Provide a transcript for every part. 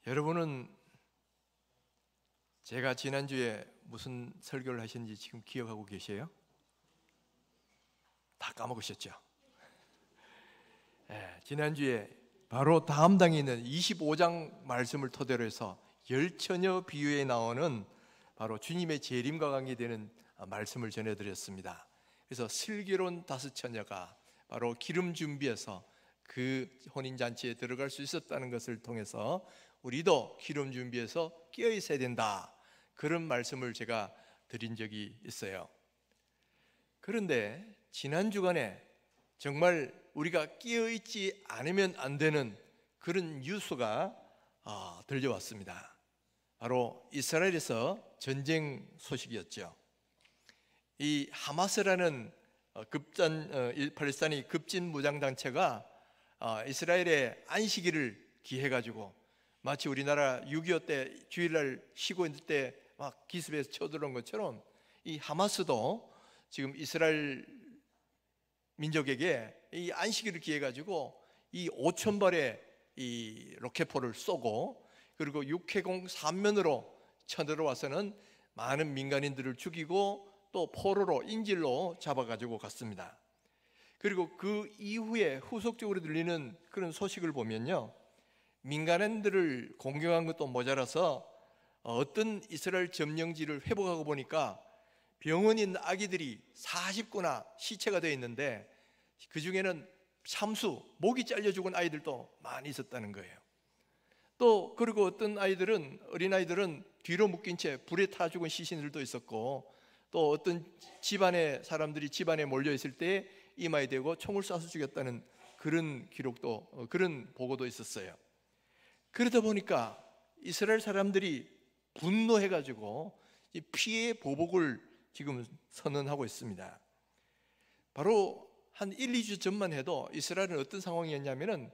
여러분은 제가 지난주에 무슨 설교를 하셨는지 지금 기억하고 계세요? 다 까먹으셨죠? 지난주에 바로 다음 장에 있는 25장 말씀을 토대로 해서 열처녀 비유에 나오는 바로 주님의 재림과 관계되는 말씀을 전해드렸습니다. 그래서 슬기로운 다섯 처녀가 바로 기름 준비해서 그 혼인잔치에 들어갈 수 있었다는 것을 통해서 우리도 기름 준비해서 끼어 있어야 된다, 그런 말씀을 제가 드린 적이 있어요. 그런데 지난 주간에 정말 우리가 끼어 있지 않으면 안 되는 그런 뉴스가 들려왔습니다. 바로 이스라엘에서 전쟁 소식이었죠. 이 하마스라는 팔레스타인의 급진 무장단체가 이스라엘의 안식일을 기해가지고 마치 우리나라 6.25 때 주일날 쉬고 있을 때 막 기습해서 쳐들어온 것처럼 이 하마스도 지금 이스라엘 민족에게 이 안식일을 기해가지고 이 5,000발의 이 로켓포를 쏘고, 그리고 육해공 3면으로 쳐들어와서는 많은 민간인들을 죽이고 또 포로로 인질로 잡아가지고 갔습니다. 그리고 그 이후에 후속적으로 들리는 그런 소식을 보면요, 민간인들을 공격한 것도 모자라서 어떤 이스라엘 점령지를 회복하고 보니까 병원에 있는 아기들이 40구나 시체가 되어 있는데 그 중에는 참수, 목이 잘려 죽은 아이들도 많이 있었다는 거예요. 또 그리고 어떤 아이들은, 어린아이들은 뒤로 묶인 채 불에 타 죽은 시신들도 있었고, 또 어떤 집안의 사람들이 집안에 몰려 있을 때 이마에 대고 총을 쏴서 죽였다는 그런 기록도, 그런 보고도 있었어요. 그러다 보니까 이스라엘 사람들이 분노해가지고 이 피해 보복을 지금 선언하고 있습니다. 바로 한 1, 2주 전만 해도 이스라엘은 어떤 상황이었냐면은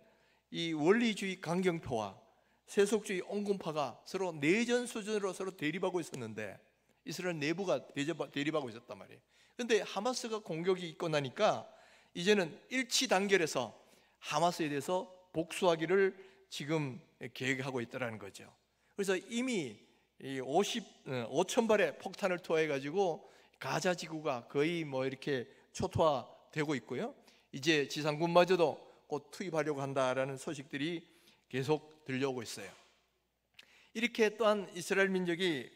이 원리주의 강경파와 세속주의 온건파가 서로 내전 수준으로 서로 대립하고 있었는데, 이스라엘 내부가 대립하고 있었단 말이에요. 그런데 하마스가 공격이 있고 나니까 이제는 일치 단결해서 하마스에 대해서 복수하기를 지금 계획하고 있다는 거죠. 그래서 이미 5,000발의 폭탄을 투하해가지고 가자 지구가 거의 이렇게 초토화되고 있고요, 이제 지상군마저도 곧 투입하려고 한다라는 소식들이 계속 들려오고 있어요. 이렇게 또한 이스라엘 민족이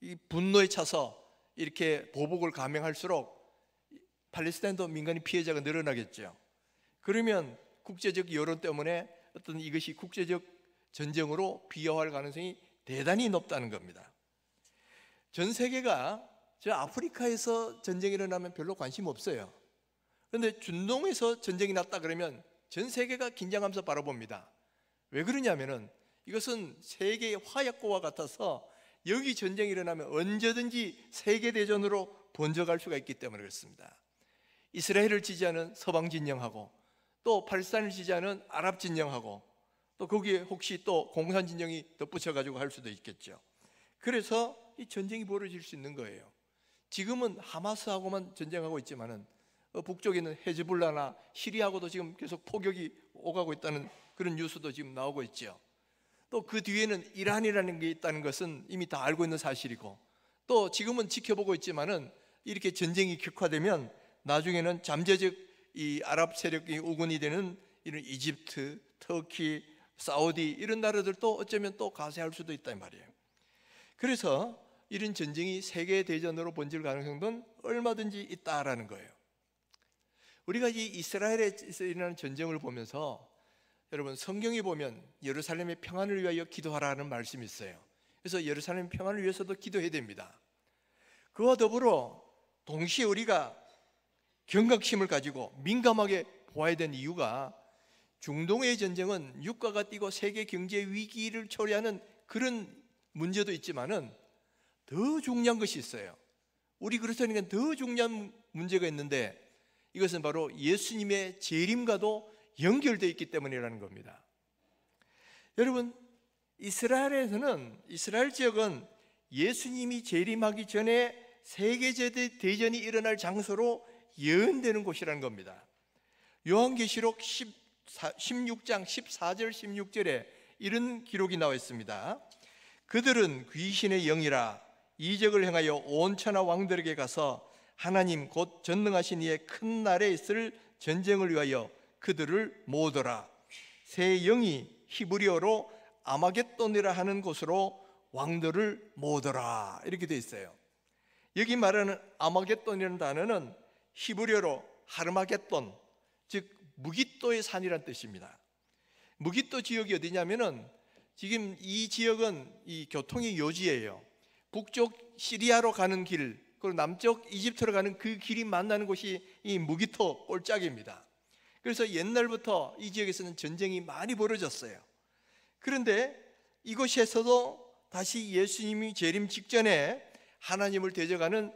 이 분노에 차서 이렇게 보복을 감행할수록 팔레스타인도 민간인 피해자가 늘어나겠죠. 그러면 국제적 여론 때문에 어떤 이것이 국제적 전쟁으로 비화할 가능성이 대단히 높다는 겁니다. 전 세계가 저 아프리카에서 전쟁이 일어나면 별로 관심 없어요. 그런데 중동에서 전쟁이 났다 그러면 전 세계가 긴장하면서 바라봅니다. 왜 그러냐면은 이것은 세계의 화약고와 같아서 여기 전쟁이 일어나면 언제든지 세계대전으로 번져갈 수가 있기 때문에 그렇습니다. 이스라엘을 지지하는 서방 진영하고 또 팔레스타인을 지지하는 아랍 진영하고 또 거기에 혹시 또 공산 진영이 덧붙여가지고 할 수도 있겠죠. 그래서 이 전쟁이 벌어질 수 있는 거예요. 지금은 하마스하고만 전쟁하고 있지만은 북쪽에는 헤즈볼라나 시리아하고도 지금 계속 포격이 오가고 있다는 그런 뉴스도 지금 나오고 있죠. 또 그 뒤에는 이란이라는 게 있다는 것은 이미 다 알고 있는 사실이고, 또 지금은 지켜보고 있지만은 이렇게 전쟁이 격화되면 나중에는 잠재적 이 아랍 세력이 우군이 되는 이런 이집트, 터키, 사우디 이런 나라들도 어쩌면 또 가세할 수도 있단 말이에요. 그래서 이런 전쟁이 세계 대전으로 번질 가능성은 얼마든지 있다라는 거예요. 우리가 이 이스라엘에서 일어나는 전쟁을 보면서 여러분, 성경에 보면 예루살렘의 평안을 위하여 기도하라는 말씀이 있어요. 그래서 예루살렘 평안을 위해서도 기도해야 됩니다. 그와 더불어 동시에 우리가 경각심을 가지고 민감하게 보아야 되는 이유가, 중동의 전쟁은 유가가 뛰고 세계 경제 위기를 초래하는 그런 문제도 있지만은 더 중요한 것이 있어요. 우리 그리스도인에게는 더 중요한 문제가 있는데, 이것은 바로 예수님의 재림과도 연결되어 있기 때문이라는 겁니다. 여러분, 이스라엘 지역은 예수님이 재림하기 전에 세계대전이 일어날 장소로 예언되는 곳이라는 겁니다. 요한계시록 16장 14절 16절에 이런 기록이 나와 있습니다. 그들은 귀신의 영이라 이적을 행하여 온 천하 왕들에게 가서 하나님 곧 전능하신 이의 큰 날에 있을 전쟁을 위하여 그들을 모으더라. 새 영이 히브리어로 아마겟돈이라 하는 곳으로 왕들을 모으더라, 이렇게 되어 있어요. 여기 말하는 아마겟돈이라는 단어는 히브리어로 하르마겟돈, 즉 무깃도의 산이라는 뜻입니다. 무깃도 지역이 어디냐면은 지금 이 지역은 이 교통의 요지예요. 북쪽 시리아로 가는 길, 그리고 남쪽 이집트로 가는 그 길이 만나는 곳이 이 무깃도 골짜기입니다. 그래서 옛날부터 이 지역에서는 전쟁이 많이 벌어졌어요. 그런데 이곳에서도 다시 예수님이 재림 직전에 하나님을 대적하는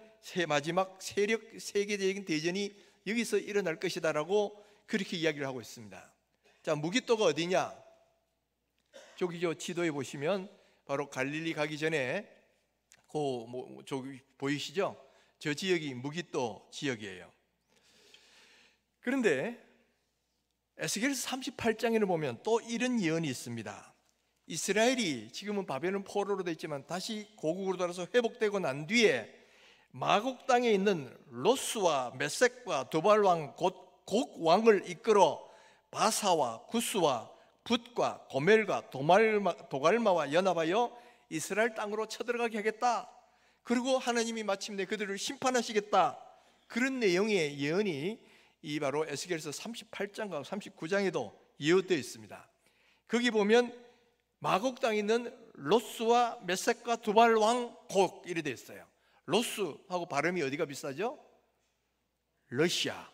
마지막 세계적인 대전이 여기서 일어날 것이다라고 그렇게 이야기를 하고 있습니다. 자, 무깃도가 어디냐? 저기 지도에 보시면 바로 갈릴리 가기 전에 저기 보이시죠? 저 지역이 무깃도 지역이에요. 그런데 에스겔서 38장에는 보면 또 이런 예언이 있습니다. 이스라엘이 지금은 바벨론 포로로 되어 있지만 다시 고국으로 돌아서 회복되고 난 뒤에 마곡 땅에 있는 로스와 메섹과 두발왕 곧 곡 왕을 이끌어 바사와 구스와 붓과 고멜과 도갈마와 연합하여 이스라엘 땅으로 쳐들어가게 하겠다. 그리고 하나님이 마침내 그들을 심판하시겠다. 그런 내용의 예언이 이 바로 에스겔서 38장과 39장에도 예언되어 있습니다. 거기 보면 마곡 땅에 있는 로스와 메섹과 두발 왕 곡 이래 되어 있어요. 로스하고 발음이 어디가 비슷하죠? 러시아.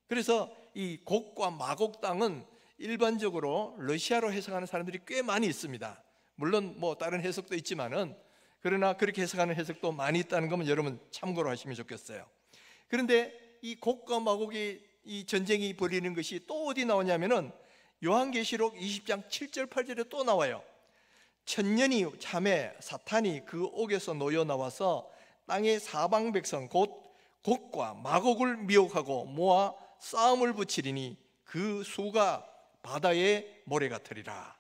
그래서 이 곡과 마곡 땅은 일반적으로 러시아로 해석하는 사람들이 꽤 많이 있습니다. 물론 뭐 다른 해석도 있지만은, 그러나 그렇게 해석하는 해석도 많이 있다는 것은 여러분 참고로 하시면 좋겠어요. 그런데 이 곡과 마곡의 이 전쟁이 벌이는 것이 또 어디 나오냐면은 요한계시록 20장 7절 8절에 또 나와요. 천년이 참에 사탄이 그 옥에서 놓여 나와서 땅의 사방 백성 곧 곡과 마곡을 미혹하고 모아 싸움을 붙이리니 그 수가 바다의 모래 같으리라.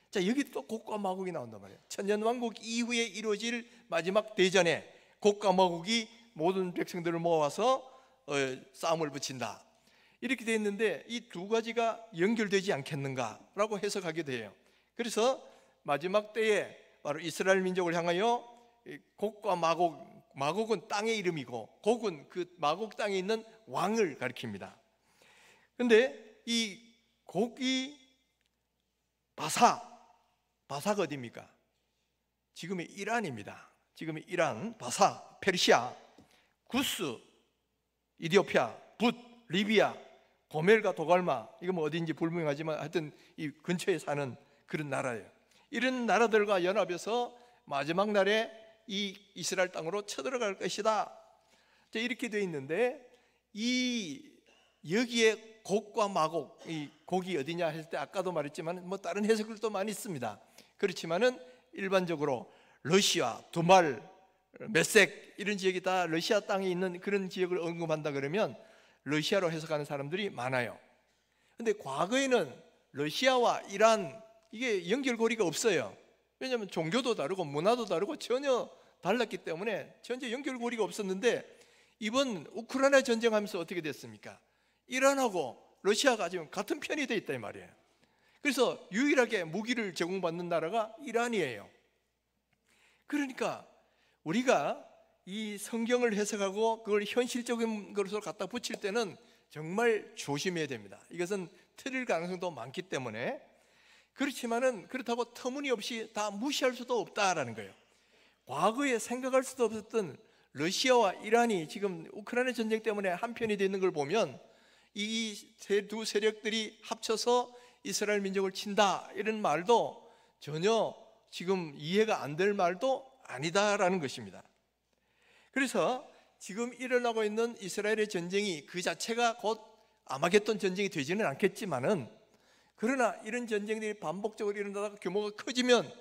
자, 여기 또 곡과 마곡이 나온단 말이에요. 천년왕국 이후에 이루어질 마지막 대전에 곡과 마곡이 모든 백성들을 모아서 싸움을 붙인다, 이렇게 되어 있는데 이 두 가지가 연결되지 않겠는가라고 해석하게 돼요. 그래서 마지막 때에 바로 이스라엘 민족을 향하여 곡과 마곡은 땅의 이름이고 곡은 그 마곡 땅에 있는 왕을 가리킵니다. 그런데 이 곡이 바사가 어디입니까? 지금의 이란입니다. 지금의 이란, 바사, 페르시아, 구스, 이디오피아, 붓, 리비아, 고멜과 도갈마, 이거 뭐 어디인지 불명하지만 하여튼 이 근처에 사는 그런 나라예요. 이런 나라들과 연합해서 마지막 날에 이 이스라엘 땅으로 쳐들어갈 것이다. 자, 이렇게 되어 있는데 여기에 곡과 마곡, 이 곡이 어디냐 했을 때 아까도 말했지만 뭐 다른 해석들도 많이 있습니다. 그렇지만은 일반적으로 러시아, 두말, 메섹 이런 지역이 다 러시아 땅에 있는 그런 지역을 언급한다 그러면 러시아로 해석하는 사람들이 많아요. 근데 과거에는 러시아와 이란 이게 연결고리가 없어요. 왜냐하면 종교도 다르고 문화도 다르고 전혀 달랐기 때문에 전혀 연결고리가 없었는데 이번 우크라이나 전쟁하면서 어떻게 됐습니까? 이란하고 러시아가 지금 같은 편이 돼 있다 이 말이에요. 그래서 유일하게 무기를 제공받는 나라가 이란이에요. 그러니까 우리가 이 성경을 해석하고 그걸 현실적인 것으로 갖다 붙일 때는 정말 조심해야 됩니다. 이것은 틀릴 가능성도 많기 때문에. 그렇지만은 그렇다고 터무니없이 다 무시할 수도 없다라는 거예요. 과거에 생각할 수도 없었던 러시아와 이란이 지금 우크라이나 전쟁 때문에 한편이 되는 걸 보면 이 두 세력들이 합쳐서 이스라엘 민족을 친다 이런 말도 전혀 지금 이해가 안 될 말도 아니다라는 것입니다. 그래서 지금 일어나고 있는 이스라엘의 전쟁이 그 자체가 곧 아마겟돈 전쟁이 되지는 않겠지만은, 그러나 이런 전쟁들이 반복적으로 일어나다가 규모가 커지면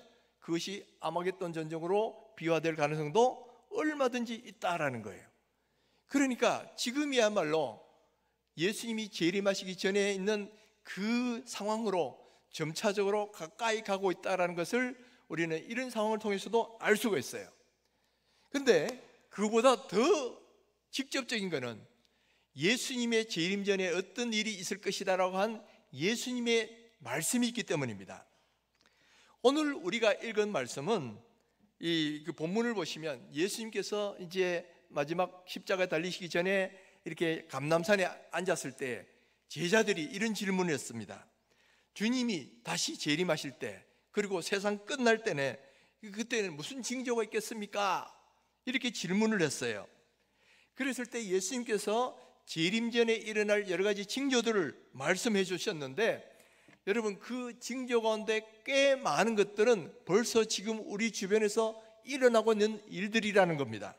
그것이 아마겟돈 전쟁으로 비화될 가능성도 얼마든지 있다라는 거예요. 그러니까 지금이야말로 예수님이 재림하시기 전에 있는 그 상황으로 점차적으로 가까이 가고 있다는 것을 우리는 이런 상황을 통해서도 알 수가 있어요. 그런데 그보다 더 직접적인 것은 예수님의 재림 전에 어떤 일이 있을 것이다라고 한 예수님의 말씀이 있기 때문입니다. 오늘 우리가 읽은 말씀은 그 본문을 보시면 예수님께서 이제 마지막 십자가에 달리시기 전에 이렇게 감람산에 앉았을 때 제자들이 이런 질문을 했습니다. 주님이 다시 재림하실 때, 그리고 세상 끝날 때는 그때는 무슨 징조가 있겠습니까? 이렇게 질문을 했어요. 그랬을 때 예수님께서 재림 전에 일어날 여러 가지 징조들을 말씀해 주셨는데, 여러분 그 징조 가운데 꽤 많은 것들은 벌써 지금 우리 주변에서 일어나고 있는 일들이라는 겁니다.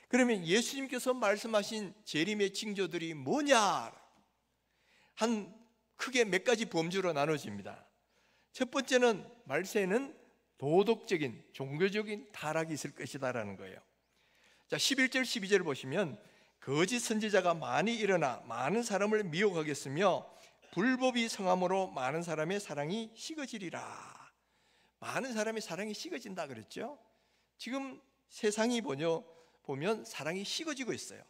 그러면 예수님께서 말씀하신 재림의 징조들이 뭐냐? 한 크게 몇 가지 범주로 나눠집니다. 첫 번째는 말세에는 도덕적인, 종교적인 타락이 있을 것이다라는 거예요. 자, 11절 12절을 보시면 거짓 선지자가 많이 일어나 많은 사람을 미혹하겠으며 불법이 성함으로 많은 사람의 사랑이 식어지리라. 많은 사람의 사랑이 식어진다 그랬죠. 지금 세상이 보면 사랑이 식어지고 있어요.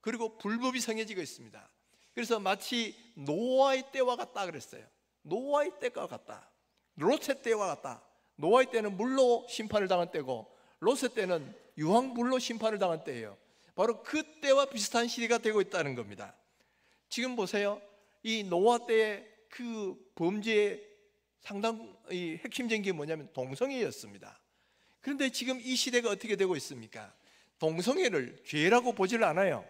그리고 불법이 성해지고 있습니다. 그래서 마치 노아의 때와 같다 그랬어요. 노아의 때와 같다. 롯의 때와 같다. 노아의 때는 물로 심판을 당한 때고 롯의 때는 유황불로 심판을 당한 때예요. 바로 그 때와 비슷한 시대가 되고 있다는 겁니다. 지금 보세요. 이 노아 때의 그 범죄의 상당 핵심적인 게 뭐냐면 동성애였습니다. 그런데 지금 이 시대가 어떻게 되고 있습니까? 동성애를 죄라고 보질 않아요.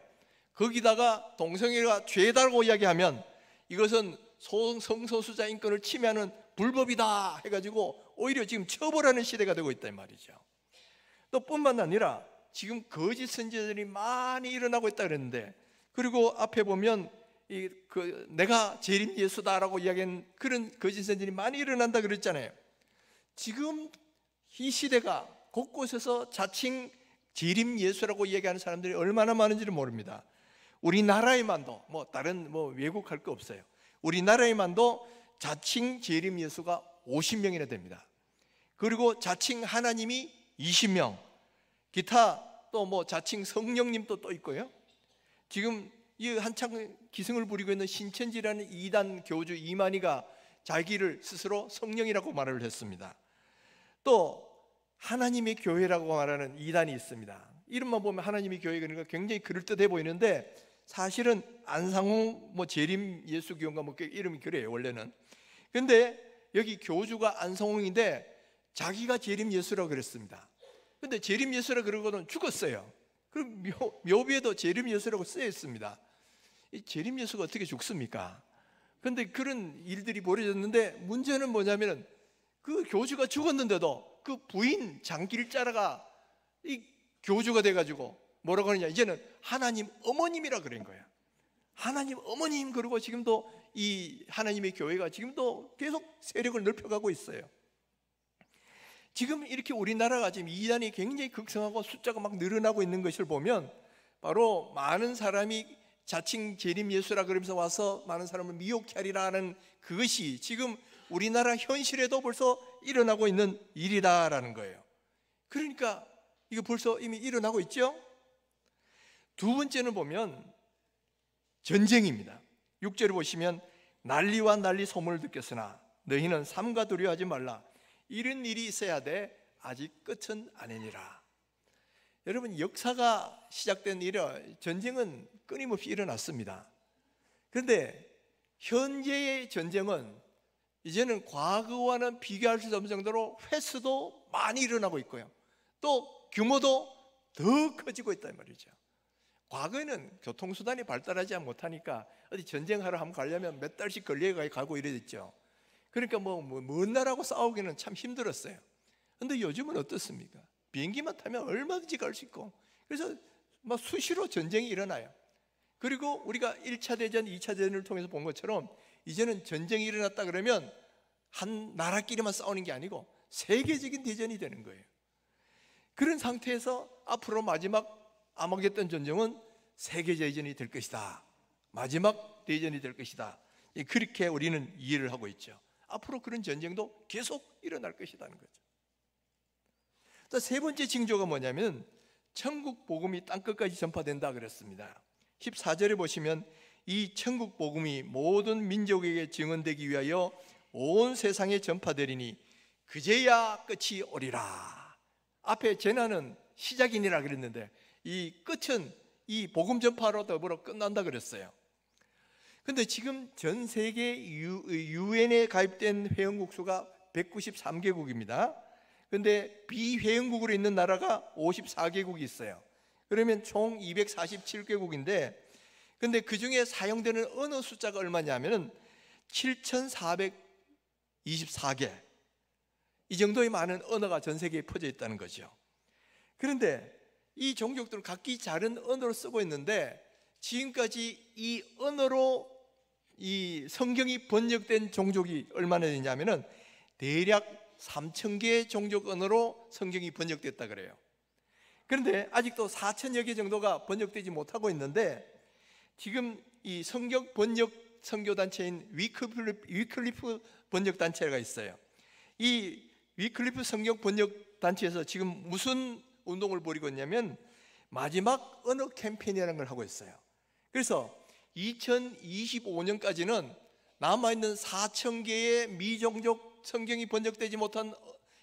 거기다가 동성애가 죄다라고 이야기하면 이것은 성소수자 인권을 침해하는 불법이다 해가지고 오히려 지금 처벌하는 시대가 되고 있단 말이죠. 또 뿐만 아니라 지금 거짓 선지자들이 많이 일어나고 있다 그랬는데, 그리고 앞에 보면 내가 재림 예수다라고 이야기한 그런 거짓 선지자들이 많이 일어난다 그랬잖아요. 지금 이 시대가 곳곳에서 자칭 재림 예수라고 이야기하는 사람들이 얼마나 많은지를 모릅니다. 우리나라에만도 다른 외국 할 거 없어요. 우리나라에만도 자칭 재림 예수가 50명이나 됩니다. 그리고 자칭 하나님이 20명, 기타 또 자칭 성령님도 또 있고요. 지금 이 한창 기승을 부리고 있는 신천지라는 이단 교주 이만희가 자기를 스스로 성령이라고 말을 했습니다. 또 하나님의 교회라고 말하는 이단이 있습니다. 이름만 보면 하나님의 교회, 그러니까 굉장히 그럴듯해 보이는데 사실은 안상홍 재림 예수교인가 이름이 그래요 원래는. 근데 여기 교주가 안상홍인데 자기가 재림 예수라고 그랬습니다. 근데 재림 예수라 그러고는 죽었어요. 그럼 묘비에도 재림 예수라고 쓰여 있습니다. 이 재림 예수가 어떻게 죽습니까? 그런데 그런 일들이 벌어졌는데 문제는 뭐냐면은 그 교주가 죽었는데도 그 부인 장길자라가 이 교주가 돼가지고 뭐라고 하느냐, 이제는 하나님 어머님이라 그런 거야. 하나님 어머님. 그리고 지금도 이 하나님의 교회가 지금도 계속 세력을 넓혀가고 있어요. 지금 이렇게 우리나라가 지금 이단이 굉장히 극성하고 숫자가 막 늘어나고 있는 것을 보면 바로 많은 사람이 자칭 재림 예수라 그러면서 와서 많은 사람을 미혹케 하리라는 그것이 지금 우리나라 현실에도 벌써 일어나고 있는 일이다라는 거예요. 그러니까 이거 벌써 이미 일어나고 있죠. 두 번째는 보면 전쟁입니다. 6절을 보시면 난리와 난리 소문을 듣겠으나 너희는 삼가 두려워하지 말라. 이런 일이 있어야 돼. 아직 끝은 아니니라. 여러분, 역사가 시작된 이래 전쟁은 끊임없이 일어났습니다. 그런데 현재의 전쟁은 이제는 과거와는 비교할 수 없는 정도로 횟수도 많이 일어나고 있고요, 또 규모도 더 커지고 있단 말이죠. 과거에는 교통수단이 발달하지 못하니까 어디 전쟁하러 한번 가려면 몇 달씩 걸려가고 이랬죠. 그러니까 먼 나라하고 싸우기는 참 힘들었어요. 그런데 요즘은 어떻습니까? 비행기만 타면 얼마든지 갈 수 있고, 그래서 수시로 전쟁이 일어나요. 그리고 우리가 1차 대전, 2차 대전을 통해서 본 것처럼 이제는 전쟁이 일어났다 그러면 한 나라끼리만 싸우는 게 아니고 세계적인 대전이 되는 거예요. 그런 상태에서 앞으로 마지막 아마겟돈 전쟁은 세계대전이 될 것이다. 마지막 대전이 될 것이다. 그렇게 우리는 이해를 하고 있죠. 앞으로 그런 전쟁도 계속 일어날 것이라는 거죠. 또 세 번째 징조가 뭐냐면 천국 복음이 땅끝까지 전파된다 그랬습니다. 14절에 보시면 이 천국 복음이 모든 민족에게 증언되기 위하여 온 세상에 전파되리니 그제야 끝이 오리라. 앞에 재난은 시작이니라 그랬는데 이 끝은 이 복음 전파로 더불어 끝난다 그랬어요. 근데 지금 전 세계 유엔에 가입된 회원국 수가 193개국입니다. 근데 비회원국으로 있는 나라가 54개국이 있어요. 그러면 총 247개국인데 근데 그 중에 사용되는 언어 숫자가 얼마냐면은 7,424개. 이 정도의 많은 언어가 전 세계에 퍼져 있다는 거죠. 그런데 이 종족들은 각기 다른 언어를 쓰고 있는데 지금까지 이 언어로 이 성경이 번역된 종족이 얼마나 되냐면은 대략 3,000개의 종족 언어로 성경이 번역됐다 그래요. 그런데 아직도 4,000여 개 정도가 번역되지 못하고 있는데 지금 이 성경 번역 선교단체인 위클리프 번역단체가 있어요. 이 위클리프 성경 번역단체에서 지금 무슨 운동을 벌이고 있냐면 마지막 언어 캠페인이라는 걸 하고 있어요. 그래서 2025년까지는 남아있는 4,000개의 미종족 성경이 번역되지 못한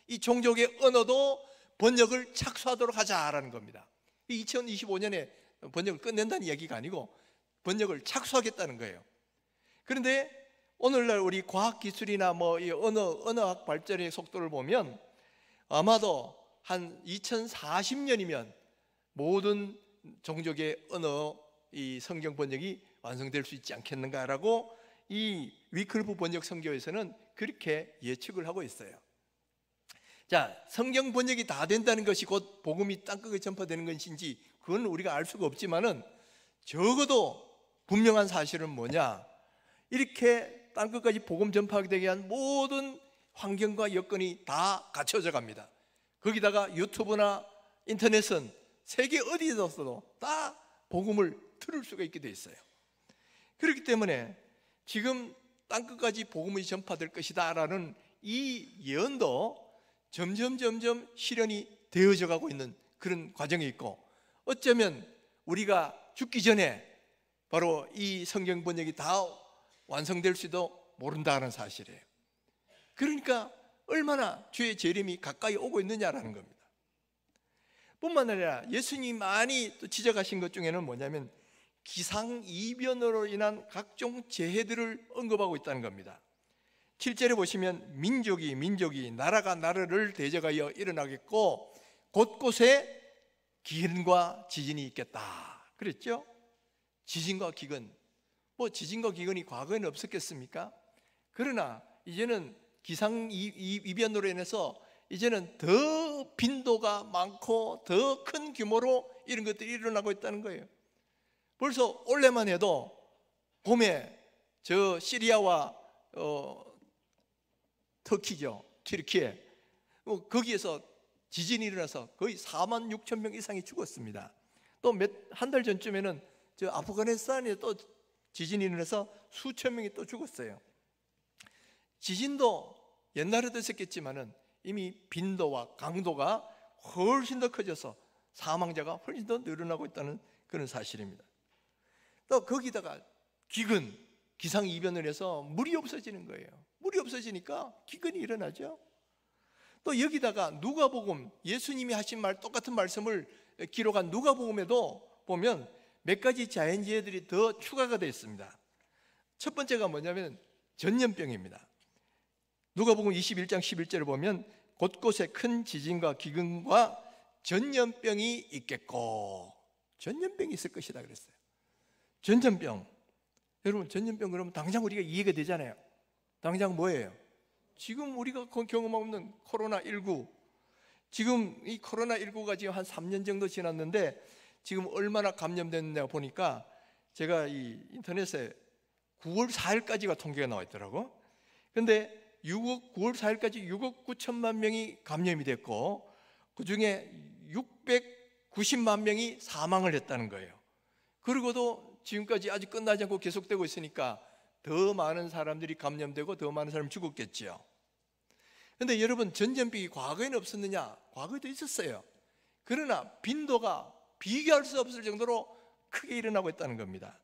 이 종족의 언어도 번역을 착수하도록 하자라는 겁니다. 2025년에 번역을 끝낸다는 얘기가 아니고 번역을 착수하겠다는 거예요. 그런데 오늘날 우리 과학기술이나 뭐 이 언어학 발전의 속도를 보면 아마도 한 2040년이면 모든 종족의 언어 이 성경 번역이 완성될 수 있지 않겠는가라고 이 위클리프 번역 선교에서는 그렇게 예측을 하고 있어요. 자, 성경 번역이 다 된다는 것이 곧 복음이 땅끝에 전파되는 것인지 그건 우리가 알 수가 없지만은 적어도 분명한 사실은 뭐냐? 이렇게 땅끝까지 복음 전파되게 한 모든 환경과 여건이 다 갖춰져 갑니다. 거기다가 유튜브나 인터넷은 세계 어디에서도 다 복음을 들을 수가 있게 돼 있어요. 그렇기 때문에 지금 땅끝까지 복음이 전파될 것이다 라는 이 예언도 점점 실현이 되어져 가고 있는 그런 과정이 있고 어쩌면 우리가 죽기 전에 바로 이 성경 번역이 다 완성될 수도 모른다는 사실이에요. 그러니까 얼마나 주의 재림이 가까이 오고 있느냐라는 겁니다. 뿐만 아니라 예수님이 많이 또 지적하신 것 중에는 뭐냐면 기상이변으로 인한 각종 재해들을 언급하고 있다는 겁니다. 7절에 보시면 민족이 나라가 나라를 대적하여 일어나겠고 곳곳에 기근과 지진이 있겠다 그랬죠? 지진과 기근, 뭐 지진과 기근이 과거에는 없었겠습니까? 그러나 이제는 기상이변으로 인해서 이제는 더 빈도가 많고 더 큰 규모로 이런 것들이 일어나고 있다는 거예요. 벌써 올해만 해도 봄에 저 시리아와 터키죠, 튀르키예 거기에서 지진이 일어나서 거의 4만 6천 명 이상이 죽었습니다. 또 한 달 전쯤에는 저 아프가니스탄에 또 지진이 일어나서 수천 명이 또 죽었어요. 지진도 옛날에도 있었겠지만은 이미 빈도와 강도가 훨씬 더 커져서 사망자가 훨씬 더 늘어나고 있다는 그런 사실입니다. 또 거기다가 기상이변을 해서 물이 없어지는 거예요. 물이 없어지니까 기근이 일어나죠. 또 여기다가 누가복음, 예수님이 하신 말 똑같은 말씀을 기록한 누가복음에도 보면 몇 가지 자연재해들이 더 추가가 되어 있습니다. 첫 번째가 뭐냐면 전염병입니다. 누가복음 21장 11절을 보면 곳곳에 큰 지진과 기근과 전염병이 있겠고 전염병이 있을 것이다 그랬어요. 전염병, 여러분 전염병 그러면 당장 우리가 이해가 되잖아요. 당장 뭐예요? 지금 우리가 경험하고 있는 코로나19, 지금 이 코로나19가 지금 한 3년 정도 지났는데 지금 얼마나 감염됐냐 보니까 제가 이 인터넷에 9월 4일까지가 통계가 나와 있더라고. 근데 9월 4일까지 6억 9천만 명이 감염이 됐고 그 중에 690만 명이 사망을 했다는 거예요. 그리고도 지금까지 아직 끝나지 않고 계속되고 있으니까 더 많은 사람들이 감염되고 더 많은 사람이 죽었겠죠. 그런데 여러분, 전염병이 과거에는 없었느냐? 과거에도 있었어요. 그러나 빈도가 비교할 수 없을 정도로 크게 일어나고 있다는 겁니다.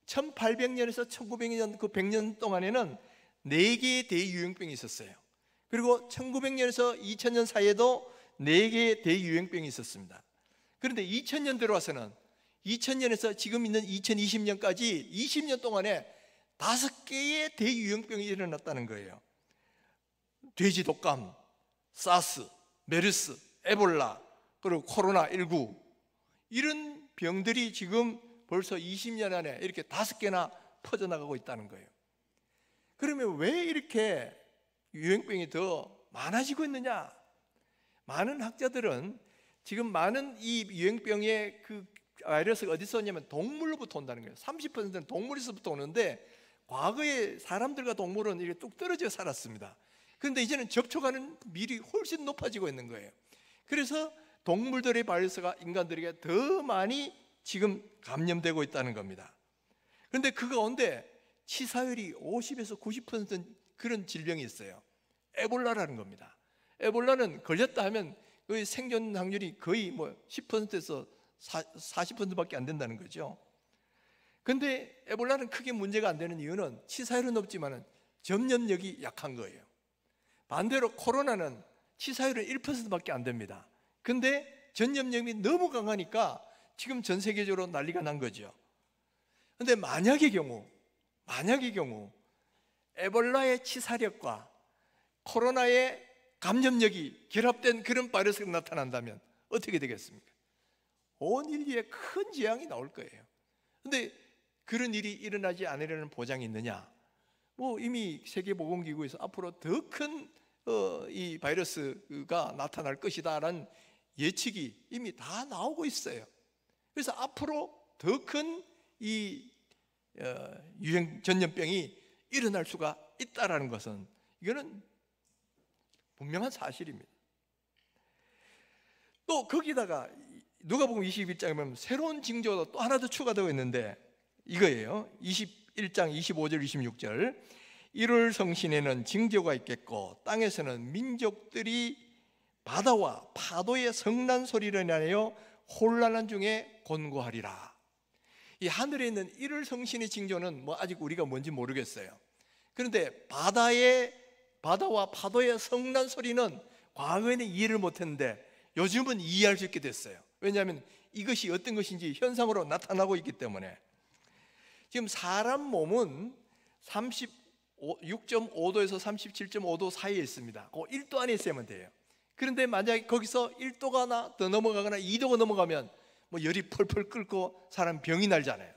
1800년에서 1900년 그 100년 동안에는 4개의 대유행병이 있었어요. 그리고 1900년에서 2000년 사이에도 4개의 대유행병이 있었습니다. 그런데 2000년 들어와서는 2000년에서 지금 있는 2020년까지 20년 동안에 5개의 대유행병이 일어났다는 거예요. 돼지 독감, 사스, 메르스, 에볼라, 그리고 코로나19, 이런 병들이 지금 벌써 20년 안에 이렇게 5개나 퍼져나가고 있다는 거예요. 그러면 왜 이렇게 유행병이 더 많아지고 있느냐? 많은 학자들은 지금 많은 이 유행병의 그 바이러스가 어디서 오냐면 동물로부터 온다는 거예요. 30%는 동물에서부터 오는데, 과거에 사람들과 동물은 이렇게 뚝 떨어져 살았습니다. 그런데 이제는 접촉하는 밀이 훨씬 높아지고 있는 거예요. 그래서 동물들의 바이러스가 인간들에게 더 많이 지금 감염되고 있다는 겁니다. 그런데 그 가운데 치사율이 50에서 90% 그런 질병이 있어요. 에볼라라는 겁니다. 에볼라는 걸렸다 하면 그 생존 확률이 거의 10%에서 40%밖에 안 된다는 거죠. 그런데 에볼라는 크게 문제가 안 되는 이유는 치사율은 높지만 전염력이 약한 거예요. 반대로 코로나는 치사율은 1%밖에 안 됩니다. 근데 전염력이 너무 강하니까 지금 전 세계적으로 난리가 난 거죠. 그런데 만약의 경우 에볼라의 치사력과 코로나의 감염력이 결합된 그런 바이러스가 나타난다면 어떻게 되겠습니까? 온 인류에 큰 재앙이 나올 거예요. 그런데 그런 일이 일어나지 않으려는 보장이 있느냐? 이미 세계보건기구에서 앞으로 더 큰 이 바이러스가 나타날 것이다라는 예측이 이미 다 나오고 있어요. 그래서 앞으로 더 큰 이 유행 전염병이 일어날 수가 있다라는 것은 이거는 분명한 사실입니다. 또 거기다가 누가복음 21장에 보면 새로운 징조가 또 하나 더 추가되고 있는데 이거예요. 21장 25절 26절. 1월 성신에는 징조가 있겠고 땅에서는 민족들이 바다와 파도의 성난 소리를 인하여 혼란한 중에 곤고하리라. 이 하늘에 있는 1월 성신의 징조는 아직 우리가 뭔지 모르겠어요. 그런데 바다와 파도의 성난 소리는 과거에는 이해를 못했는데 요즘은 이해할 수 있게 됐어요. 왜냐하면 이것이 어떤 것인지 현상으로 나타나고 있기 때문에. 지금 사람 몸은 36.5도에서 37.5도 사이에 있습니다. 그 1도 안에 있으면 돼요. 그런데 만약에 거기서 1도가 더 넘어가거나 2도가 넘어가면 열이 펄펄 끓고 사람 병이 날잖아요.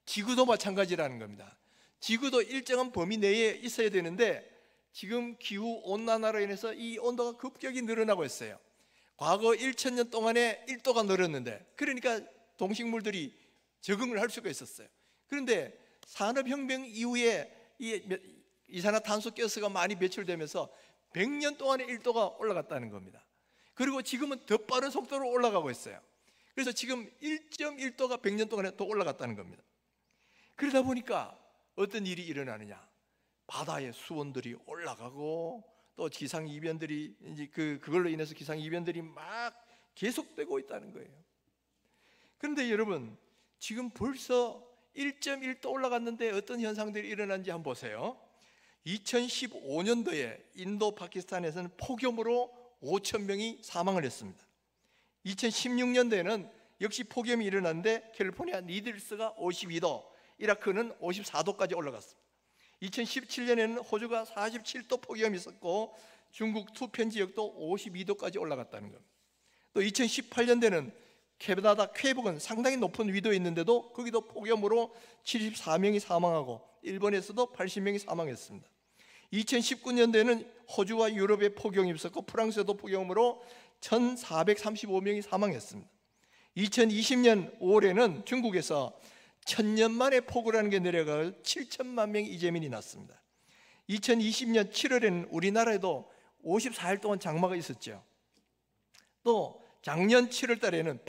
지구도 마찬가지라는 겁니다. 지구도 일정한 범위 내에 있어야 되는데 지금 기후 온난화로 인해서 이 온도가 급격히 늘어나고 있어요. 과거 1000년 동안에 1도가 늘었는데, 그러니까 동식물들이 적응을 할 수가 있었어요. 그런데 산업혁명 이후에 이산화탄소가스가 많이 배출되면서 100년 동안에 1도가 올라갔다는 겁니다. 그리고 지금은 더 빠른 속도로 올라가고 있어요. 그래서 지금 1.1도가 100년 동안에 더 올라갔다는 겁니다. 그러다 보니까 어떤 일이 일어나느냐? 바다의 수온들이 올라가고 또 기상이변들이 이제 그걸로 인해서 기상이변들이 막 계속되고 있다는 거예요. 그런데 여러분, 지금 벌써 1.1도 올라갔는데 어떤 현상들이 일어난지 한번 보세요. 2015년도에 인도 파키스탄에서는 폭염으로 5,000명이 사망을 했습니다. 2016년도에는 역시 폭염이 일어났는데 캘리포니아 니들스가 52도, 이라크는 54도까지 올라갔습니다. 2017년에는 호주가 47도 폭염이 있었고 중국 투편 지역도 52도까지 올라갔다는 겁니다. 또 2018년도에는 캐나다 퀘벡은 상당히 높은 위도에 있는데도 거기도 폭염으로 74명이 사망하고 일본에서도 80명이 사망했습니다. 2019년도에는 호주와 유럽에 폭염이 있었고 프랑스에도 폭염으로 1,435명이 사망했습니다. 2020년 5월에는 중국에서 1000년 만에 폭우라는 게 내려가 7천만 명의 이재민이 났습니다. 2020년 7월에는 우리나라에도 54일 동안 장마가 있었죠. 또 작년 7월 달에는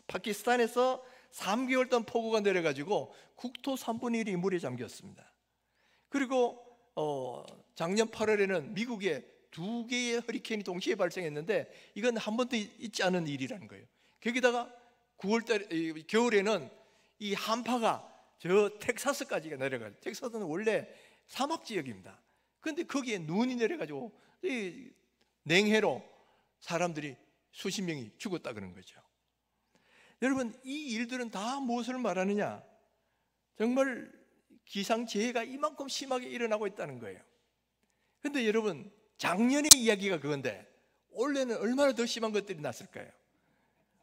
파키스탄에서 3개월 동안 폭우가 내려가지고 국토 3분의 1이 물에 잠겼습니다. 그리고 작년 8월에는 미국에 2개의 허리케인이 동시에 발생했는데 이건 한 번도 있지 않은 일이라는 거예요. 거기다가 9월달 겨울에는 이 한파가 저 텍사스까지가 내려가요. 텍사스는 원래 사막 지역입니다. 그런데 거기에 눈이 내려가지고 이 냉해로 사람들이 수십 명이 죽었다 그런 거죠. 여러분, 이 일들은 다 무엇을 말하느냐? 정말 기상재해가 이만큼 심하게 일어나고 있다는 거예요. 그런데 여러분, 작년의 이야기가 그건데 올해는 얼마나 더 심한 것들이 났을까요?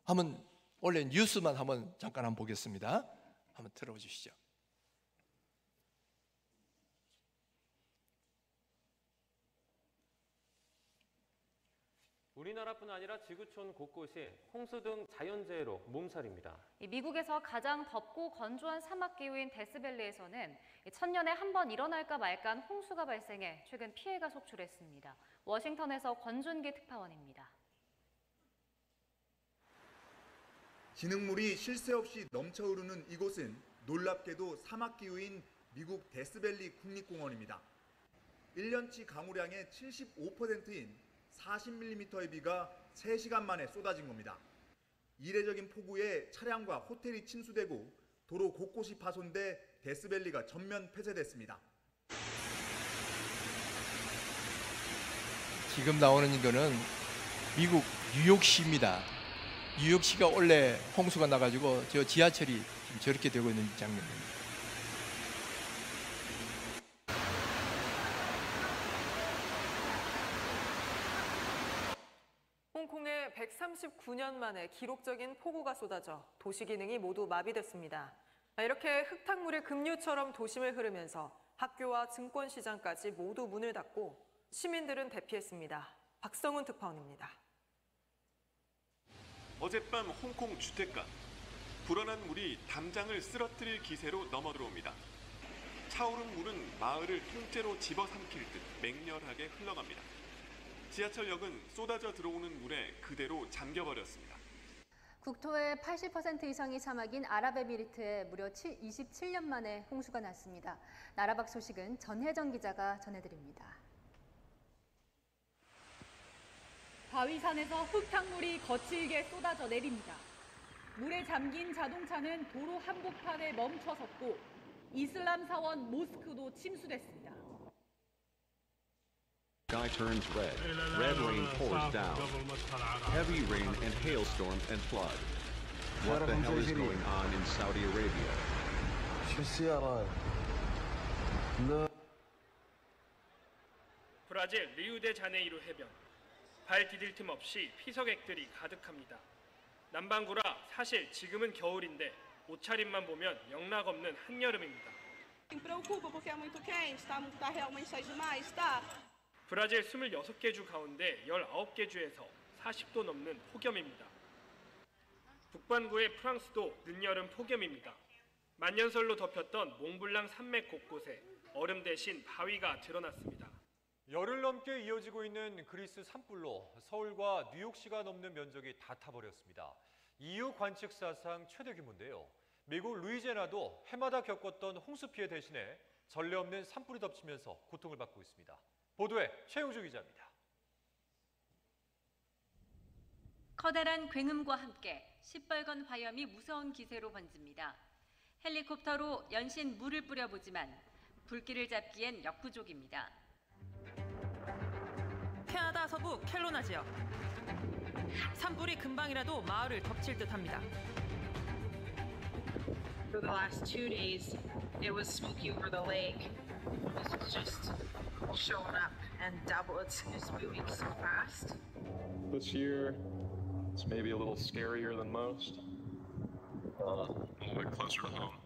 한번 올해 뉴스만 잠깐 보겠습니다. 한번 들어보시죠. 우리나라뿐 아니라 지구촌 곳곳이 홍수 등 자연재해로 몸살입니다. 미국에서 가장 덥고 건조한 사막 기후인 데스밸리에서는 천년에 한 번 일어날까 말까한 홍수가 발생해 최근 피해가 속출했습니다. 워싱턴에서 권준기 특파원입니다. 진흙물이 쉴 새 없이 넘쳐 흐르는 이곳은 놀랍게도 사막 기후인 미국 데스밸리 국립공원입니다. 1년치 강우량의 75%인 40mm의 비가 3시간 만에 쏟아진 겁니다. 이례적인 폭우에 차량과 호텔이 침수되고 도로 곳곳이 파손돼 데스밸리가 전면 폐쇄됐습니다. 지금 나오는 이거는 미국 뉴욕시입니다. 뉴욕시가 원래 홍수가 나가지고 저 지하철이 지금 저렇게 되고 있는 장면입니다. 홍콩에 139년 만에 기록적인 폭우가 쏟아져 도시 기능이 모두 마비됐습니다. 이렇게 흙탕물이 급류처럼 도심을 흐르면서 학교와 증권시장까지 모두 문을 닫고 시민들은 대피했습니다. 박성훈 특파원입니다. 어젯밤 홍콩 주택가. 불어난 물이 담장을 쓰러뜨릴 기세로 넘어들어옵니다. 차오른 물은 마을을 통째로 집어삼킬 듯 맹렬하게 흘러갑니다. 지하철역은 쏟아져 들어오는 물에 그대로 잠겨버렸습니다. 국토의 80% 이상이 사막인 아랍에미리트에 무려 27년 만에 홍수가 났습니다. 나라 밖 소식은 전혜정 기자가 전해드립니다. 바위산에서 흙탕물이 거칠게 쏟아져 내립니다. 물에 잠긴 자동차는 도로 한복판에 멈춰섰고 이슬람 사원 모스크도 침수됐습니다. Sky turns red. Red rain pours down. Heavy rain and hailstorm and flood. What the hell is going on in Saudi Arabia? 브라질 리우데자네이루 해변. 발 디딜 틈 없이 피서객들이 가득합니다. 남반구라 사실 지금은 겨울인데 옷차림만 보면 영락없는 한여름입니다. 브라질 26개 주 가운데 19개 주에서 40도 넘는 폭염입니다. 북반구의 프랑스도 늦여름 폭염입니다. 만년설로 덮였던 몽블랑 산맥 곳곳에 얼음 대신 바위가 드러났습니다. 열흘 넘게 이어지고 있는 그리스 산불로 서울과 뉴욕시가 넘는 면적이 다 타버렸습니다. EU 관측 사상 최대 규모인데요. 미국 루이지애나도 해마다 겪었던 홍수 피해 대신에 전례 없는 산불이 덮치면서 고통을 받고 있습니다. 보도에 최용주 기자입니다. 커다란 굉음과 함께 시뻘건 화염이 무서운 기세로 번집니다. 헬리콥터로 연신 물을 뿌려보지만 불길을 잡기엔 역부족입니다. 캐나다 서부 켈로나 지역. 산불이 금방이라도 마을을 덮칠 듯합니다. For the last 2 days, it was smoky over the lake. This was just showing up and double. It's moving so fast. This year, it's maybe a little scarier than most. A little bit closer to home.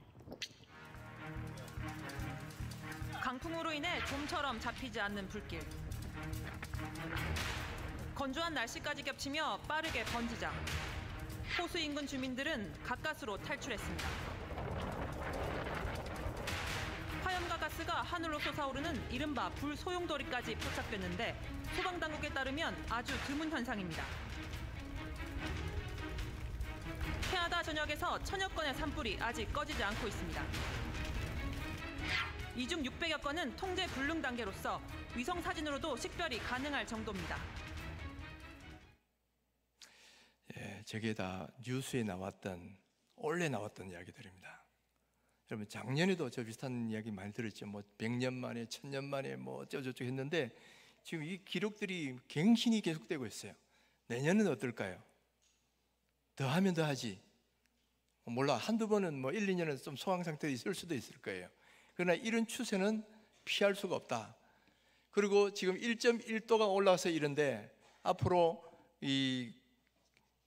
강풍으로 인해 좀처럼 잡히지 않는 불길. 건조한 날씨까지 겹치며 빠르게 번지자. 호수 인근 주민들은 가까스로 탈출했습니다. 화염과 가스가 하늘로 솟아오르는 이른바 불소용돌이까지 포착됐는데 소방당국에 따르면 아주 드문 현상입니다. 캐나다 전역에서 천여 건의 산불이 아직 꺼지지 않고 있습니다. 이 중 600여 건은 통제 불능 단계로서 위성 사진으로도 식별이 가능할 정도입니다. 예, 저게 다 뉴스에 나왔던, 원래 나왔던 이야기들입니다. 여러분, 작년에도 저 비슷한 이야기 많이 들었죠. 뭐 100년 만에, 1000년 만에 뭐 어쩌고저쩌고 했는데 지금 이 기록들이 갱신이 계속되고 있어요. 내년은 어떨까요? 더 하면 더 하지. 몰라, 한두 번은 뭐 1, 2년은 좀 소강 상태에 있을 수도 있을 거예요. 그러나 이런 추세는 피할 수가 없다. 그리고 지금 1.1도가 올라와서 이런데 앞으로 이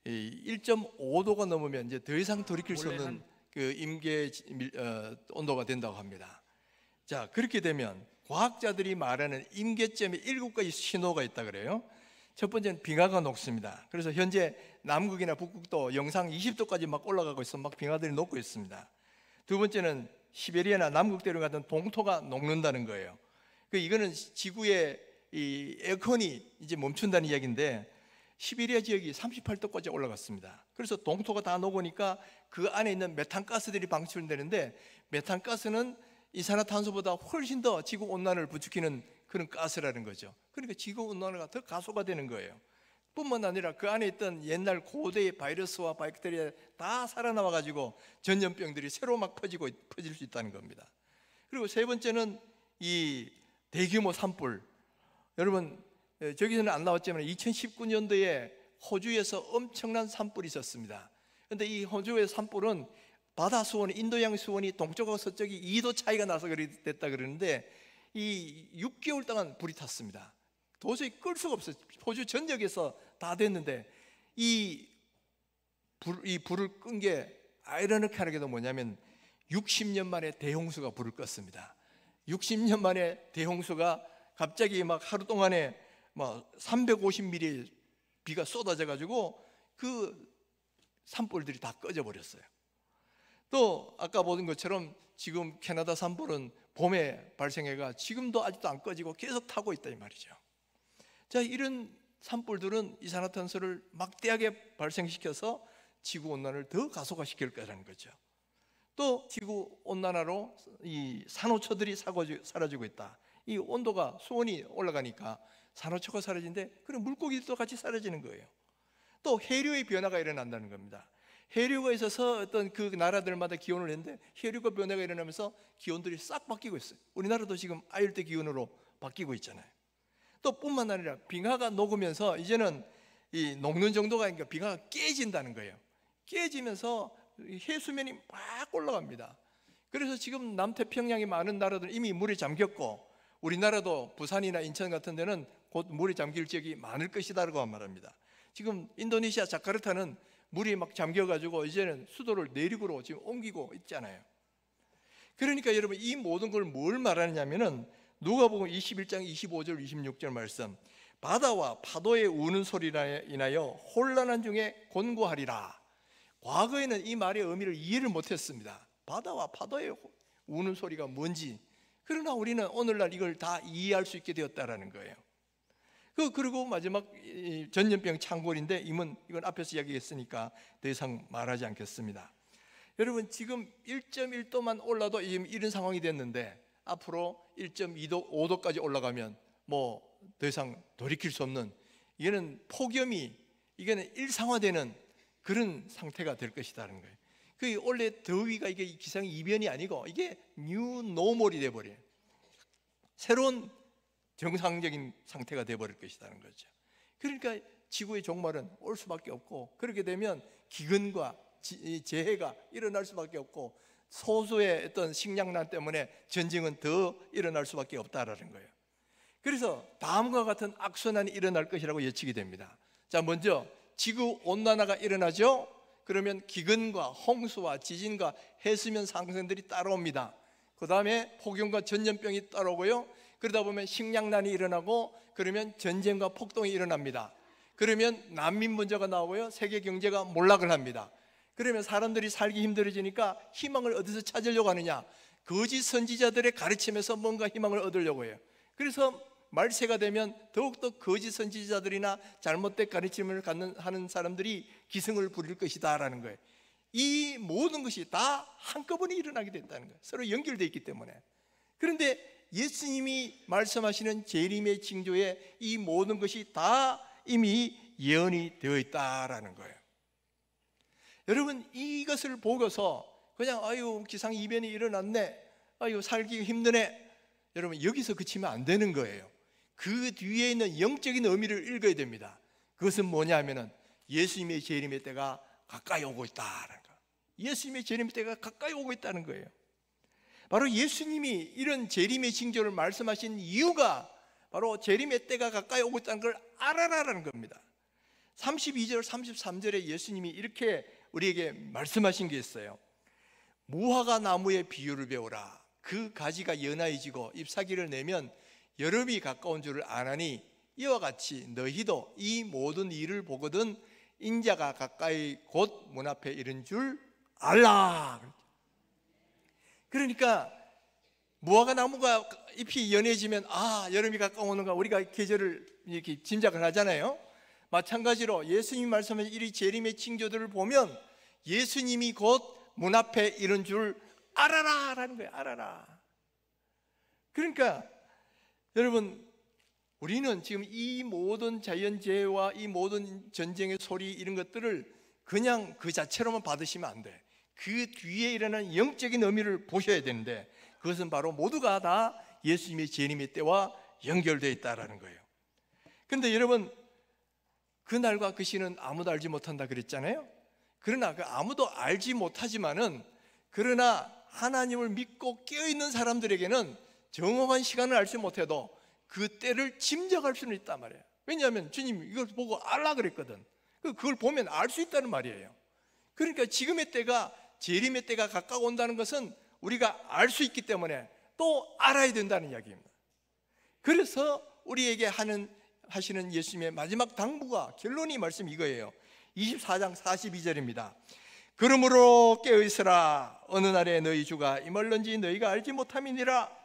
1.5도가 넘으면 이제 더 이상 돌이킬 수 없는 그 임계 온도가 된다고 합니다. 자, 그렇게 되면 과학자들이 말하는 임계점에 7가지 신호가 있다 그래요. 첫 번째는 빙하가 녹습니다. 그래서 현재 남극이나 북극도 영상 20도까지 막 올라가고 있어, 막 빙하들이 녹고 있습니다. 두 번째는 시베리아나 남극대륙 같은 동토가 녹는다는 거예요. 이거는 지구의 이 에어컨이 이제 멈춘다는 이야기인데, 시베리아 지역이 38도까지 올라갔습니다. 그래서 동토가 다 녹으니까 그 안에 있는 메탄가스들이 방출되는데, 메탄가스는 이산화탄소보다 훨씬 더 지구 온난화를 부추기는 그런 가스라는 거죠. 그러니까 지구 온난화가 더 가속화 되는 거예요. 뿐만 아니라 그 안에 있던 옛날 고대의 바이러스와 박테리아 다 살아나와 가지고 전염병들이 새로 막 퍼질 수 있다는 겁니다. 그리고 세 번째는 이 대규모 산불. 여러분, 저기서는 안 나왔지만 2019년도에 호주에서 엄청난 산불이 있었습니다. 그런데 이 호주의 산불은 바다 수온이, 인도양 수온이 동쪽하고 서쪽이 2도 차이가 나서 됐다 그러는데, 이 6개월 동안 불이 탔습니다. 도저히 끌 수가 없어요. 호주 전역에서 다 됐는데, 이 불을 끈 게 아이러니컬하게도 뭐냐면 60년 만에 대홍수가 불을 껐습니다. 60년 만에 대홍수가 갑자기 막 하루 동안에 막 350mm 비가 쏟아져 가지고 그 산불들이 다 꺼져 버렸어요. 또 아까 보던 것처럼 지금 캐나다 산불은 봄에 발생해가 지금도 아직도 안 꺼지고 계속 타고 있다 이 말이죠. 자, 이런 산불들은 이산화탄소를 막대하게 발생시켜서 지구 온난화를 더 가속화시킬 거라는 거죠. 또 지구 온난화로 이 산호초들이 사라지고 있다. 이 온도가, 수온이 올라가니까 산호초가 사라지는데, 그럼 물고기들도 같이 사라지는 거예요. 또 해류의 변화가 일어난다는 겁니다. 해류가 있어서 어떤 그 나라들마다 기온을 냈는데, 해류가 변화가 일어나면서 기온들이 싹 바뀌고 있어요. 우리나라도 지금 아열대 기온으로 바뀌고 있잖아요. 또 뿐만 아니라 빙하가 녹으면서 이제는 이 녹는 정도가 아니라 빙하가 깨진다는 거예요. 깨지면서 해수면이 막 올라갑니다. 그래서 지금 남태평양의 많은 나라들은 이미 물에 잠겼고, 우리나라도 부산이나 인천 같은 데는 곧 물에 잠길 지역이 많을 것이다라고 말합니다. 지금 인도네시아 자카르타는 물이 막 잠겨가지고 이제는 수도를 내륙으로 지금 옮기고 있잖아요. 그러니까 여러분, 이 모든 걸 뭘 말하느냐면은 누가복음 21장 25절 26절 말씀, 바다와 파도의 우는 소리로 인하여 혼란한 중에 곤고하리라. 과거에는 이 말의 의미를 이해를 못했습니다. 바다와 파도의 우는 소리가 뭔지. 그러나 우리는 오늘날 이걸 다 이해할 수 있게 되었다라는 거예요. 그리고 마지막 전염병 창궐인데, 이건 앞에서 이야기했으니까 더 이상 말하지 않겠습니다. 여러분, 지금 1.1도만 올라도 이런 상황이 됐는데, 앞으로 1.2도, 5도까지 올라가면 뭐 더 이상 돌이킬 수 없는, 이거는 폭염이, 이거는 일상화되는 그런 상태가 될 것이라는 거예요. 그 원래 더위가 이게 기상 이변이 아니고 이게 뉴 노멀이 돼 버려요. 새로운 정상적인 상태가 돼 버릴 것이라는 거죠. 그러니까 지구의 종말은 올 수밖에 없고, 그렇게 되면 기근과 재해가 일어날 수밖에 없고, 소수의 어떤 식량난 때문에 전쟁은 더 일어날 수밖에 없다라는 거예요. 그래서 다음과 같은 악순환이 일어날 것이라고 예측이 됩니다. 자, 먼저 지구 온난화가 일어나죠. 그러면 기근과 홍수와 지진과 해수면 상승들이 따라옵니다. 그 다음에 폭염과 전염병이 따라오고요. 그러다 보면 식량난이 일어나고, 그러면 전쟁과 폭동이 일어납니다. 그러면 난민 문제가 나오고요. 세계 경제가 몰락을 합니다. 그러면 사람들이 살기 힘들어지니까 희망을 어디서 찾으려고 하느냐? 거짓 선지자들의 가르침에서 뭔가 희망을 얻으려고 해요. 그래서 말세가 되면 더욱더 거짓 선지자들이나 잘못된 가르침을 하는 사람들이 기승을 부릴 것이다 라는 거예요. 이 모든 것이 다 한꺼번에 일어나게 된다는 거예요. 서로 연결되어 있기 때문에. 그런데 예수님이 말씀하시는 재림의 징조에 이 모든 것이 다 이미 예언이 되어 있다라는 거예요. 여러분, 이것을 보고서 그냥 아유 기상이변이 일어났네, 아유 살기 힘드네, 여러분 여기서 그치면 안 되는 거예요. 그 뒤에 있는 영적인 의미를 읽어야 됩니다. 그것은 뭐냐면은 예수님의 재림의 때가 가까이 오고 있다라는 거. 예수님의 재림의 때가 가까이 오고 있다는 거예요. 바로 예수님이 이런 재림의 징조를 말씀하신 이유가 바로 재림의 때가 가까이 오고 있다는 걸 알아라라는 겁니다. 32절 33절에 예수님이 이렇게 우리에게 말씀하신 게 있어요. 무화과 나무의 비유를 배우라. 그 가지가 연하여지고 잎사귀를 내면 여름이 가까운 줄을 아나니 이와 같이 너희도 이 모든 일을 보거든 인자가 가까이 곧 문 앞에 이른 줄 알라. 그러니까 무화과 나무가 잎이 연해지면 아 여름이 가까우는가 우리가 계절을 이렇게 짐작을 하잖아요. 마찬가지로 예수님이 말씀하신 이 재림의 징조들을 보면 예수님이 곧 문 앞에 이른 줄 알아라라는 거예요. 알아라. 그러니까 여러분, 우리는 지금 이 모든 자연재해와 이 모든 전쟁의 소리 이런 것들을 그냥 그 자체로만 받으시면 안 돼. 그 뒤에 일어나는 영적인 의미를 보셔야 되는데 그것은 바로 모두가 다 예수님의 재림의 때와 연결되어 있다는 거예요. 그런데 여러분, 그날과 그 시는 아무도 알지 못한다 그랬잖아요. 그러나 그 아무도 알지 못하지만은 그러나 하나님을 믿고 깨어있는 사람들에게는 정확한 시간을 알지 못해도 그 때를 짐작할 수는 있단 말이에요. 왜냐하면 주님 이걸 보고 알라 그랬거든. 그걸 보면 알 수 있다는 말이에요. 그러니까 지금의 때가 재림의 때가 가까워 온다는 것은 우리가 알 수 있기 때문에 또 알아야 된다는 이야기입니다. 그래서 우리에게 하시는 예수님의 마지막 당부가 결론이 말씀 이거예요. 24장 42절입니다. 그러므로 깨어있으라. 어느 날에 너희 주가 임할런지 너희가 알지 못함이니라.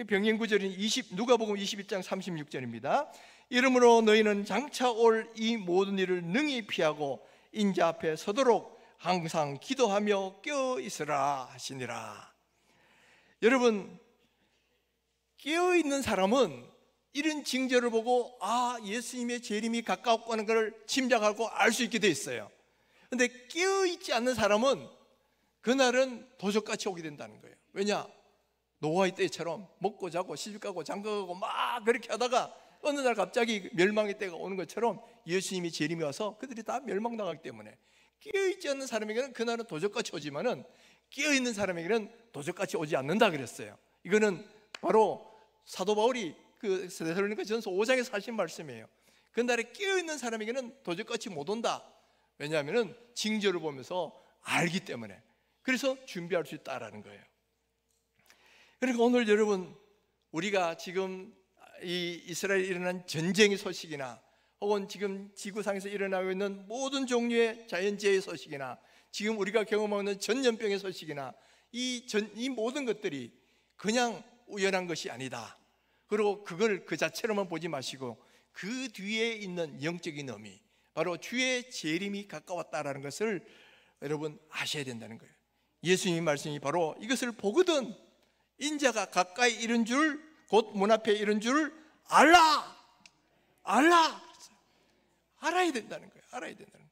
병행 구절인 누가복음 21장 36절입니다. 이러므로 너희는 장차 올 이 모든 일을 능히 피하고 인자 앞에 서도록 항상 기도하며 깨어있으라 하시니라. 여러분, 깨어있는 사람은 이런 징조를 보고 아 예수님의 재림이 가까웠고 하는 걸 짐작하고 알 수 있게 돼 있어요. 그런데 깨어있지 않는 사람은 그날은 도적같이 오게 된다는 거예요. 왜냐? 노아의 때처럼 먹고 자고 시집가고 장가가고 막 그렇게 하다가 어느 날 갑자기 멸망의 때가 오는 것처럼 예수님이 재림이 와서 그들이 다 멸망당하기 때문에 깨어있지 않는 사람에게는 그날은 도적같이 오지만은 깨어있는 사람에게는 도적같이 오지 않는다 그랬어요. 이거는 바로 사도 바울이 그 데살로니가 전서 5장에서 하신 말씀이에요. 그날에 깨어있는 사람에게는 도적같이 못 온다. 왜냐하면 징조를 보면서 알기 때문에. 그래서 준비할 수 있다라는 거예요. 그러니까 오늘 여러분, 우리가 지금 이 이스라엘에 일어난 전쟁의 소식이나 혹은 지금 지구상에서 일어나고 있는 모든 종류의 자연재해의 소식이나 지금 우리가 경험하는 전염병의 소식이나 이 모든 것들이 그냥 우연한 것이 아니다. 그리고 그걸 그 자체로만 보지 마시고 그 뒤에 있는 영적인 의미, 바로 주의 재림이 가까웠다라는 것을 여러분 아셔야 된다는 거예요. 예수님의 말씀이 바로 이것을 보거든 인자가 가까이 이른 줄, 곧 문 앞에 이른 줄 알라! 알아야 된다는 거예요. 알아야 된다는 거예요.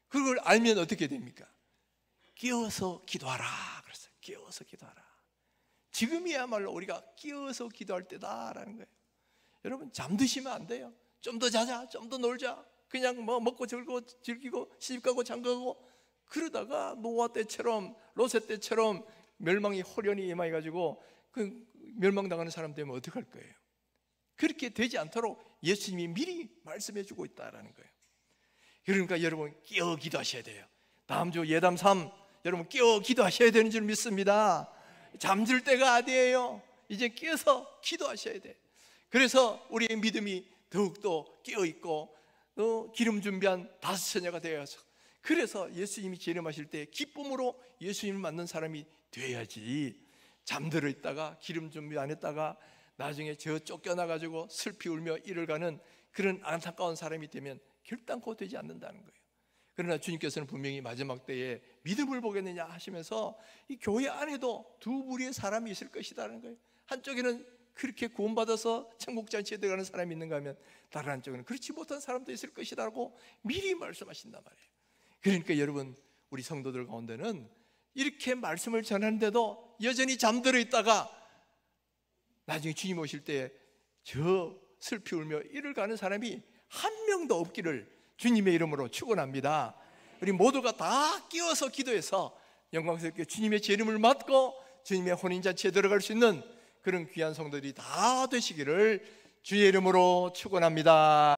그걸 알면 어떻게 됩니까? 깨어서 기도하라 그랬어요. 깨어서 기도하라. 지금이야말로 우리가 깨어서 기도할 때다라는 거예요. 여러분, 잠드시면 안 돼요. 좀 더 자자, 좀 더 놀자, 그냥 뭐 먹고 즐기고 시집가고 장가가고 그러다가 노아 때처럼 롯의 때처럼 멸망이 호련히 임해가지고 그 멸망당하는 사람 되면 어떡할 거예요? 그렇게 되지 않도록 예수님이 미리 말씀해주고 있다라는 거예요. 그러니까 여러분 깨어 기도하셔야 돼요. 다음 주 예담 3 여러분 깨어 기도하셔야 되는 줄 믿습니다. 잠들 때가 아니에요. 이제 깨어서 기도하셔야 돼. 그래서 우리의 믿음이 더욱더 깨어있고 기름 준비한 다섯처녀가 되어서, 그래서 예수님이 재림하실 때 기쁨으로 예수님을 맞는 사람이 돼야지, 잠들어 있다가 기름 준비 안 했다가 나중에 저 쫓겨나가지고 슬피 울며 이를 가는 그런 안타까운 사람이 되면 결단코 되지 않는다는 거예요. 그러나 주님께서는 분명히 마지막 때에 믿음을 보겠느냐 하시면서 이 교회 안에도 두 부류의 사람이 있을 것이라는 거예요. 한쪽에는 그렇게 구원받아서 천국 잔치에 들어가는 사람이 있는가 하면 다른 한쪽에는 그렇지 못한 사람도 있을 것이라고 미리 말씀하신단 말이에요. 그러니까 여러분, 우리 성도들 가운데는 이렇게 말씀을 전하는데도 여전히 잠들어 있다가 나중에 주님 오실 때 저 슬피 울며 이를 가는 사람이 한 명도 없기를 주님의 이름으로 축원합니다. 우리 모두가 다 끼어서 기도해서 영광스럽게 주님의 재림을 맞고 주님의 혼인잔치에 들어갈 수 있는 그런 귀한 성도들이 다 되시기를 주의 이름으로 축원합니다.